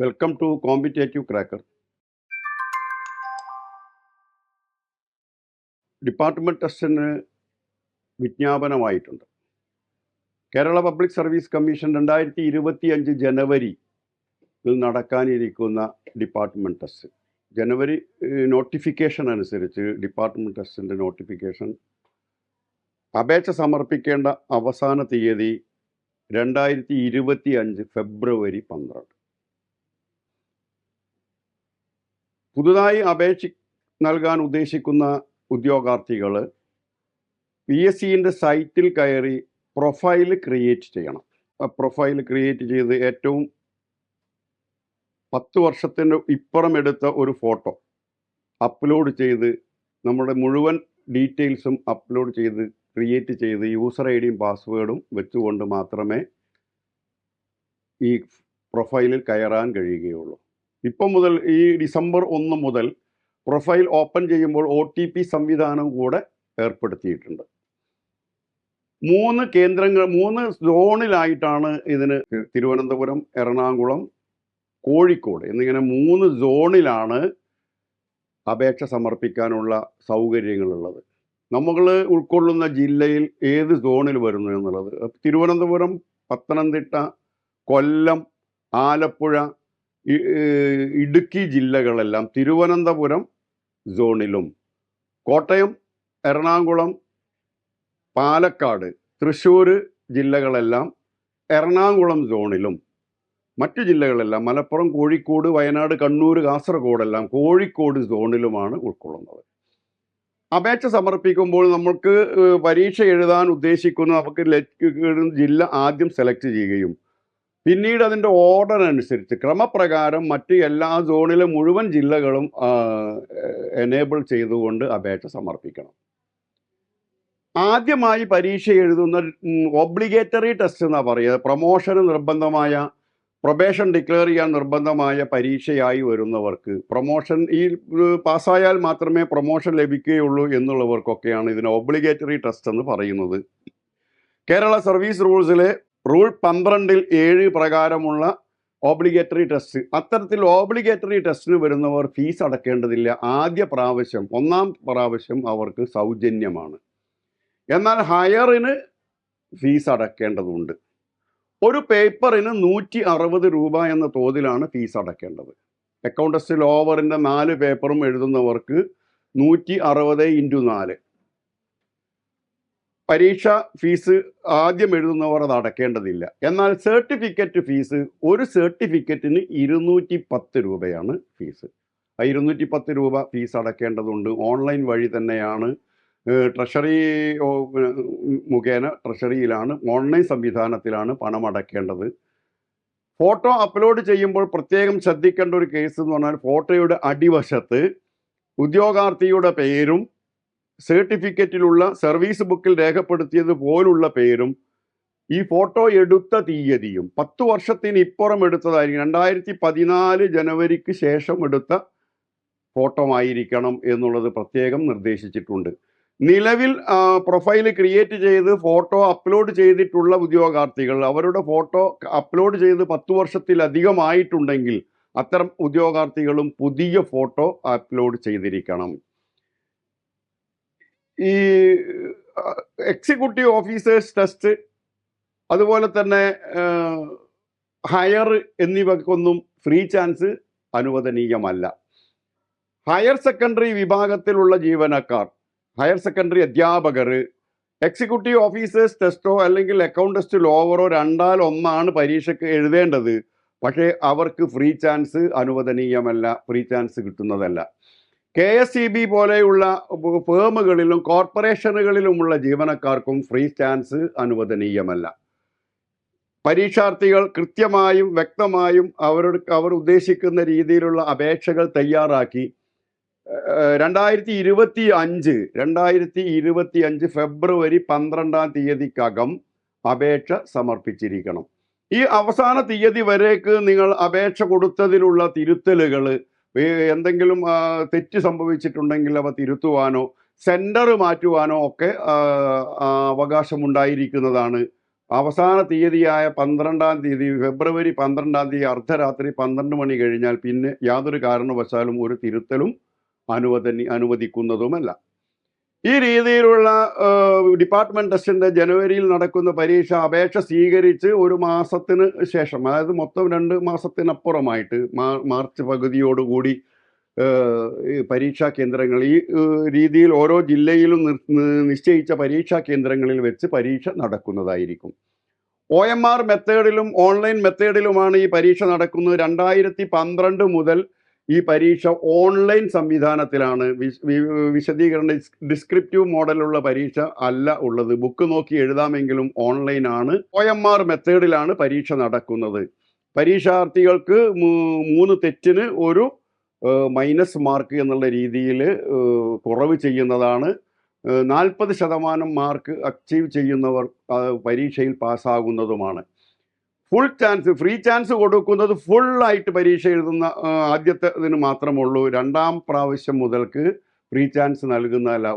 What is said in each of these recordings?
Welcome to competitive cracker. Department ടെസ്റ്റിന് വിജ്ഞാപനമായിട്ടുണ്ട്. Kerala public service commission 2025 ജനുവരിയിൽ നടക്കാനിരിക്കുന്ന ഡിപ്പാർട്ട്മെൻറ്റ് ടെസ്റ്റ്, ജനുവരി നോട്ടിഫിക്കേഷൻ അനുസരിച്ച് ഡിപ്പാർട്ട്മെൻറ്റ് ടെസ്റ്റിൻ്റെ നോട്ടിഫിക്കേഷൻ അപേക്ഷ സമർപ്പിക്കേണ്ട അവസാന തീയതി 2025 ഫെബ്രുവരി 12. പുതുതായി അപേക്ഷ നൽകാൻ ഉദ്ദേശിക്കുന്ന ഉദ്യോഗാർത്ഥികൾ PSCൻ്റെ സൈറ്റിൽ കയറി പ്രൊഫൈൽ ക്രിയേറ്റ് ചെയ്യണം. പ്രൊഫൈൽ ക്രിയേറ്റ് ചെയ്ത് ഏറ്റവും 10 വർഷത്തിന് ഇപ്പുറം എടുത്ത ഒരു ഫോട്ടോ അപ്ലോഡ് ചെയ്ത് നമ്മുടെ മുഴുവൻ ഡീറ്റെയിൽസും അപ്ലോഡ് ചെയ്ത് ക്രിയേറ്റ് ചെയ്ത് യൂസർ ഐഡിയും പാസ്വേഡും വെച്ചുകൊണ്ട് മാത്രമേ ഈ പ്രൊഫൈലിൽ കയറാൻ കഴിയുകയുള്ളൂ. ഇപ്പം മുതൽ ഈ ഡിസംബർ 1 മുതൽ പ്രൊഫൈൽ ഓപ്പൺ ചെയ്യുമ്പോൾ OTP സംവിധാനം കൂടെ ഏർപ്പെടുത്തിയിട്ടുണ്ട്. 3 സോണിലായിട്ടാണ് ഇതിന് തിരുവനന്തപുരം, എറണാകുളം, കോഴിക്കോട് എന്നിങ്ങനെ 3 സോണിലാണ് അപേക്ഷ സമർപ്പിക്കാനുള്ള സൗകര്യങ്ങളുള്ളത്. നമ്മൾ ഉൾക്കൊള്ളുന്ന ജില്ലയിൽ ഏത് സോണിൽ വരുന്നു എന്നുള്ളത്, തിരുവനന്തപുരം, പത്തനംതിട്ട, കൊല്ലം, ആലപ്പുഴ, ഇടുക്കി ജില്ലകളെല്ലാം തിരുവനന്തപുരം സോണിലും, കോട്ടയം, എറണാകുളം, പാലക്കാട്, തൃശ്ശൂർ ജില്ലകളെല്ലാം എറണാകുളം സോണിലും, മറ്റു ജില്ലകളെല്ലാം മലപ്പുറം, കോഴിക്കോട്, വയനാട്, കണ്ണൂർ, കാസർഗോഡെല്ലാം കോഴിക്കോട് സോണിലുമാണ് ഉൾക്കൊള്ളുന്നത്. അപേക്ഷ സമർപ്പിക്കുമ്പോൾ നമുക്ക് പരീക്ഷ എഴുതാൻ ഉദ്ദേശിക്കുന്ന നമുക്ക് ജില്ല ആദ്യം സെലക്ട് ചെയ്യുകയും പിന്നീട് അതിൻ്റെ ഓർഡർ അനുസരിച്ച് ക്രമപ്രകാരം മറ്റ് എല്ലാ സോണിലെ മുഴുവൻ ജില്ലകളും എനേബിൾ ചെയ്തുകൊണ്ട് അപേക്ഷ സമർപ്പിക്കണം. ആദ്യമായി പരീക്ഷ എഴുതുന്ന ഒബ്ലിഗേറ്ററി ടെസ്റ്റ് എന്നാണ് പറയുക. പ്രൊമോഷന് നിർബന്ധമായ, പ്രൊബേഷൻ ഡിക്ലെയർ ചെയ്യാൻ നിർബന്ധമായ പരീക്ഷയായി വരുന്നവർക്ക്, പ്രൊമോഷൻ ഈ പാസ്സായാൽ മാത്രമേ പ്രൊമോഷൻ ലഭിക്കുകയുള്ളൂ എന്നുള്ളവർക്കൊക്കെയാണ് ഇതിന് ഒബ്ലിഗേറ്ററി ടെസ്റ്റ് എന്ന് പറയുന്നത്. കേരള സർവീസ് റൂൾസിലെ റൂൾ 12-7 പ്രകാരമുള്ള ഓബ്ലിഗേറ്ററി ടെസ്റ്റ്. അത്തരത്തിൽ ഓബ്ലിഗേറ്ററി ടെസ്റ്റിന് വരുന്നവർ ഫീസ് അടക്കേണ്ടതില്ല. ആദ്യ പ്രാവശ്യം, 1ാം പ്രാവശ്യം അവർക്ക് സൗജന്യമാണ്. എന്നാൽ ഹയറിന് ഫീസ് അടക്കേണ്ടതുണ്ട്. ഒരു പേപ്പറിന് 160 രൂപ എന്ന തോതിലാണ് ഫീസ് അടക്കേണ്ടത്. അക്കൗണ്ട് ടെസ്റ്റ് ലോവറിൻ്റെ 4 പേപ്പറും എഴുതുന്നവർക്ക് 160 × 4. പരീക്ഷ ഫീസ് ആദ്യം എഴുതുന്നവർ അത് അടക്കേണ്ടതില്ല. എന്നാൽ സർട്ടിഫിക്കറ്റ് ഫീസ്, ഒരു സർട്ടിഫിക്കറ്റിന് 210 രൂപയാണ് ഫീസ്. 210 രൂപ ഫീസ് അടക്കേണ്ടതുണ്ട്. ഓൺലൈൻ വഴി തന്നെയാണ്, ട്രഷറി മുഖേന ട്രഷറിയിലാണ്, ഓൺലൈൻ സംവിധാനത്തിലാണ് പണം അടക്കേണ്ടത്. ഫോട്ടോ അപ്ലോഡ് ചെയ്യുമ്പോൾ പ്രത്യേകം ശ്രദ്ധിക്കേണ്ട ഒരു കേസ് എന്ന് പറഞ്ഞാൽ, ഫോട്ടോയുടെ അടിവശത്ത് ഉദ്യോഗാർത്ഥിയുടെ പേരും സർട്ടിഫിക്കറ്റിലുള്ള സർവീസ് ബുക്കിൽ രേഖപ്പെടുത്തിയത് പോലുള്ള പേരും ഈ ഫോട്ടോ എടുത്ത തീയതിയും 10 വർഷത്തിന് ഇപ്പുറം എടുത്തതായിരിക്കും. 2014 ജനുവരിക്ക് ശേഷം എടുത്ത ഫോട്ടോ ആയിരിക്കണം എന്നുള്ളത് പ്രത്യേകം നിർദ്ദേശിച്ചിട്ടുണ്ട്. നിലവിൽ പ്രൊഫൈൽ ക്രിയേറ്റ് ചെയ്ത് ഫോട്ടോ അപ്ലോഡ് ചെയ്തിട്ടുള്ള ഉദ്യോഗാർത്ഥികൾ അവരുടെ ഫോട്ടോ അപ്ലോഡ് ചെയ്ത് 10 വർഷത്തിലധികമായിട്ടുണ്ടെങ്കിൽ അത്തരം ഉദ്യോഗാർത്ഥികളും പുതിയ ഫോട്ടോ അപ്ലോഡ് ചെയ്തിരിക്കണം. ഈ എക്സിക്യൂട്ടീവ് ഓഫീസേഴ്സ് ടെസ്റ്റ്, അതുപോലെ തന്നെ ഹയർ എന്നിവയ്ക്കൊന്നും ഫ്രീ ചാൻസ് അനുവദനീയമല്ല. ഹയർ സെക്കൻഡറി വിഭാഗത്തിലുള്ള ജീവനക്കാർ, ഹയർ സെക്കൻഡറി അധ്യാപകർ എക്സിക്യൂട്ടീവ് ഓഫീസേഴ്സ് ടെസ്റ്റോ അല്ലെങ്കിൽ അക്കൗണ്ട് ടെസ്റ്റ് ലോവറോ 2-1 പരീക്ഷയ്ക്ക് എഴുതേണ്ടത്. പക്ഷേ അവർക്ക് ഫ്രീ ചാൻസ് അനുവദനീയമല്ല, ഫ്രീ ചാൻസ് കിട്ടുന്നതല്ല. KSEB പോലെയുള്ള ഫേമുകളിലും കോർപ്പറേഷനുകളിലുമുള്ള ജീവനക്കാർക്കും ഫ്രീ ചാൻസ് അനുവദനീയമല്ല. പരീക്ഷാർത്ഥികൾ കൃത്യമായും വ്യക്തമായും അവർ ഉദ്ദേശിക്കുന്ന രീതിയിലുള്ള അപേക്ഷകൾ തയ്യാറാക്കി 2025 ഫെബ്രുവരി 12 തീയതിക്കകം അപേക്ഷ സമർപ്പിച്ചിരിക്കണം. ഈ അവസാന തീയതി വരേക്ക് നിങ്ങൾ അപേക്ഷ കൊടുത്തതിലുള്ള തിരുത്തലുകൾ, എന്തെങ്കിലും തെറ്റ് സംഭവിച്ചിട്ടുണ്ടെങ്കിൽ അവ തിരുത്തുവാനോ സെൻറ്റർ മാറ്റുവാനോ ഒക്കെ അവകാശമുണ്ടായിരിക്കുന്നതാണ്. അവസാന തീയതിയായ 12-ാം തീയതി ഫെബ്രുവരി 12-ാം തീയതി അർദ്ധരാത്രി 12 മണി കഴിഞ്ഞാൽ പിന്നെ യാതൊരു കാരണവശാലും ഒരു തിരുത്തലും അനുവദിക്കുന്നതുമല്ല. ഈ രീതിയിലുള്ള ഡിപ്പാർട്ട്മെന്റ് ടെസ്റ്റിന്റെ ജനുവരിയിൽ നടക്കുന്ന പരീക്ഷ അപേക്ഷ സ്വീകരിച്ച് ഒരു മാസത്തിന് ശേഷം, അതായത് മൊത്തം 2 മാസത്തിനപ്പുറമായിട്ട് മാർച്ച് പകുതിയോടുകൂടി പരീക്ഷാ കേന്ദ്രങ്ങൾ ഈ രീതിയിൽ ഓരോ ജില്ലയിലും നിശ്ചയിച്ച പരീക്ഷാ കേന്ദ്രങ്ങളിൽ വെച്ച് പരീക്ഷ നടക്കുന്നതായിരിക്കും. OMR മെത്തേഡിലും ഓൺലൈൻ മെത്തേഡിലുമാണ് ഈ പരീക്ഷ നടക്കുന്നത്. 2012 മുതൽ ഈ പരീക്ഷ ഓൺലൈൻ സംവിധാനത്തിലാണ്. വിശദീകരണ ഡിസ്ക്രിപ്റ്റീവ് മോഡലുള്ള പരീക്ഷ അല്ല ഉള്ളത്. ബുക്ക് നോക്കി എഴുതാമെങ്കിലും ഓൺലൈനാണ്. OMR മെത്തേഡിലാണ് പരീക്ഷ നടക്കുന്നത്. പരീക്ഷാർത്ഥികൾക്ക് 3 തെറ്റിന് ഒരു മൈനസ് മാർക്ക് എന്നുള്ള രീതിയിൽ കുറവ് ചെയ്യുന്നതാണ്. 40% മാർക്ക് അച്ചീവ് ചെയ്യുന്നവർ പരീക്ഷയിൽ പാസ്സാകുന്നതുമാണ്. ഫുൾ ചാൻസ്, ഫ്രീ ചാൻസ് കൊടുക്കുന്നത് ഫുള്ളായിട്ട് പരീക്ഷ എഴുതുന്ന ആദ്യത്തെ ഇതിന് മാത്രമുള്ളൂ. 2-ാം പ്രാവശ്യം മുതൽക്ക് ഫ്രീ ചാൻസ് നൽകുന്നതല്ല.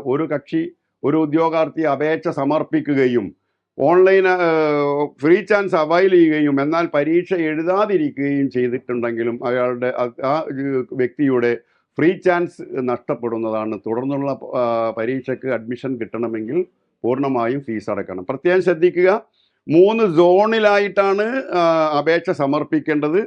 ഒരു ഉദ്യോഗാർത്ഥി അപേക്ഷ സമർപ്പിക്കുകയും ഓൺലൈൻ ഫ്രീ ചാൻസ് അവൈൽ ചെയ്യുകയും എന്നാൽ പരീക്ഷ എഴുതാതിരിക്കുകയും ചെയ്തിട്ടുണ്ടെങ്കിലും അയാളുടെ ആ വ്യക്തിയുടെ ഫ്രീ ചാൻസ് നഷ്ടപ്പെടുന്നതാണ്. തുടർന്നുള്ള പരീക്ഷയ്ക്ക് അഡ്മിഷൻ കിട്ടണമെങ്കിൽ പൂർണ്ണമായും ഫീസ് അടക്കണം. പ്രത്യേകം ശ്രദ്ധിക്കുക, 3 സോണിലായിട്ടാണ് അപേക്ഷ സമർപ്പിക്കേണ്ടത്.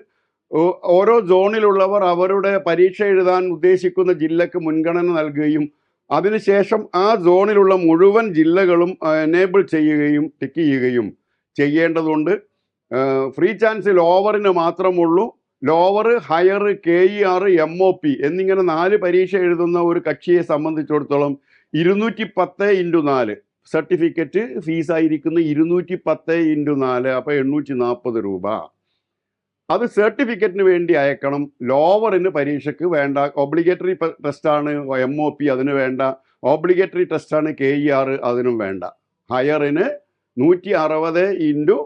ഓരോ സോണിലുള്ളവർ അവരുടെ പരീക്ഷ എഴുതാൻ ഉദ്ദേശിക്കുന്ന ജില്ലക്ക് മുൻഗണന നൽകുകയും അതിനുശേഷം ആ സോണിലുള്ള മുഴുവൻ ജില്ലകളും എനേബിൾ ചെയ്യുകയും ടിക്ക് ചെയ്യുകയും ചെയ്യേണ്ടതുണ്ട്. ഫ്രീ ചാൻസ് ലോവറിന് മാത്രമുള്ളൂ. ലോവർ, ഹയർ, KER, MOP എന്നിങ്ങനെ 4 പരീക്ഷ എഴുതുന്ന ഒരു കക്ഷിയെ സംബന്ധിച്ചിടത്തോളം 210x4 സർട്ടിഫിക്കറ്റ് ഫീസായിരിക്കുന്ന 210x4 അപ്പോൾ 840 രൂപ. അത് സർട്ടിഫിക്കറ്റിന് വേണ്ടി അയക്കണം. ലോവറിന് പരീക്ഷയ്ക്ക് വേണ്ട ഒബ്ലിഗേറ്ററി ടെസ്റ്റാണ് MOP, അതിന് വേണ്ട. ഒബ്ലിഗേറ്ററി ടെസ്റ്റാണ് KER, അതിനും വേണ്ട. ഹയറിന് 160x4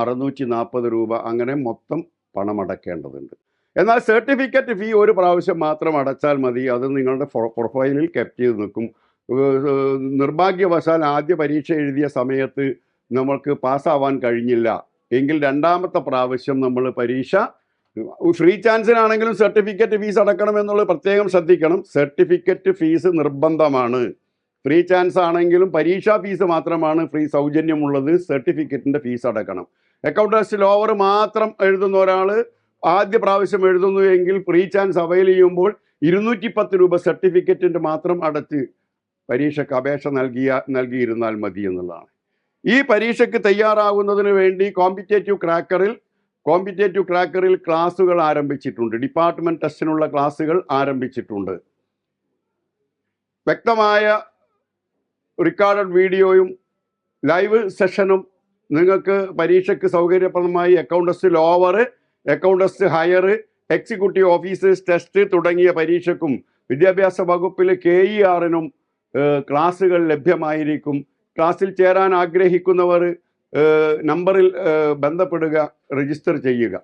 640 രൂപ. അങ്ങനെ മൊത്തം പണം അടയ്ക്കേണ്ടതുണ്ട്. എന്നാൽ സർട്ടിഫിക്കറ്റ് ഫീ ഒരു പ്രാവശ്യം മാത്രം അടച്ചാൽ മതി. അത് നിങ്ങളുടെ പ്രൊഫൈലിൽ കെപ്റ്റ് ചെയ്ത് നിൽക്കും. നിർഭാഗ്യവശാൽ ആദ്യ പരീക്ഷ എഴുതിയ സമയത്ത് നമ്മൾക്ക് പാസ്സാവാൻ കഴിഞ്ഞില്ല എങ്കിൽ 2-ാമത്തെ പ്രാവശ്യം നമ്മൾ പരീക്ഷ ഫ്രീ ചാൻസിനാണെങ്കിലും സർട്ടിഫിക്കറ്റ് ഫീസ് അടക്കണം എന്നുള്ളത് പ്രത്യേകം ശ്രദ്ധിക്കണം. സർട്ടിഫിക്കറ്റ് ഫീസ് നിർബന്ധമാണ്. ഫ്രീ ചാൻസ് ആണെങ്കിലും പരീക്ഷാ ഫീസ് മാത്രമാണ് ഫ്രീ സൗജന്യമുള്ളത്. സർട്ടിഫിക്കറ്റിൻ്റെ ഫീസ് അടക്കണം. അക്കൗണ്ട് ടെസ്റ്റ് ലോവർ മാത്രം എഴുതുന്ന ഒരാൾ ആദ്യ പ്രാവശ്യം എഴുതുന്നു എങ്കിൽ ഫ്രീ ചാൻസ് അവൈൽ ചെയ്യുമ്പോൾ 210 രൂപ സർട്ടിഫിക്കറ്റിൻ്റെ മാത്രം അടച്ച് പരീക്ഷയ്ക്ക് അപേക്ഷ നൽകിയിരുന്നാൽ മതി എന്നുള്ളതാണ്. ഈ പരീക്ഷയ്ക്ക് തയ്യാറാകുന്നതിന് വേണ്ടി കോമ്പറ്റേറ്റീവ് ക്രാക്കറിൽ ക്ലാസ്സുകൾ ആരംഭിച്ചിട്ടുണ്ട്. ഡിപ്പാർട്ട്മെന്റ് ടെസ്റ്റിനുള്ള ക്ലാസ്സുകൾ ആരംഭിച്ചിട്ടുണ്ട്. വ്യക്തമായ റെക്കോർഡഡ് വീഡിയോയും ലൈവ് സെഷനും നിങ്ങൾക്ക് പരീക്ഷയ്ക്ക് സൗകര്യപ്രദമായി account test lower, account test higher, executive officers test തുടങ്ങിയ പരീക്ഷയ്ക്കും വിദ്യാഭ്യാസ വകുപ്പിൽ KER-നും ക്ലാസ്സുകൾ ലഭ്യമായിരിക്കും. ക്ലാസ്സിൽ ചേരാൻ ആഗ്രഹിക്കുന്നവർ നമ്പറിൽ ബന്ധപ്പെടുക, രജിസ്റ്റർ ചെയ്യുക.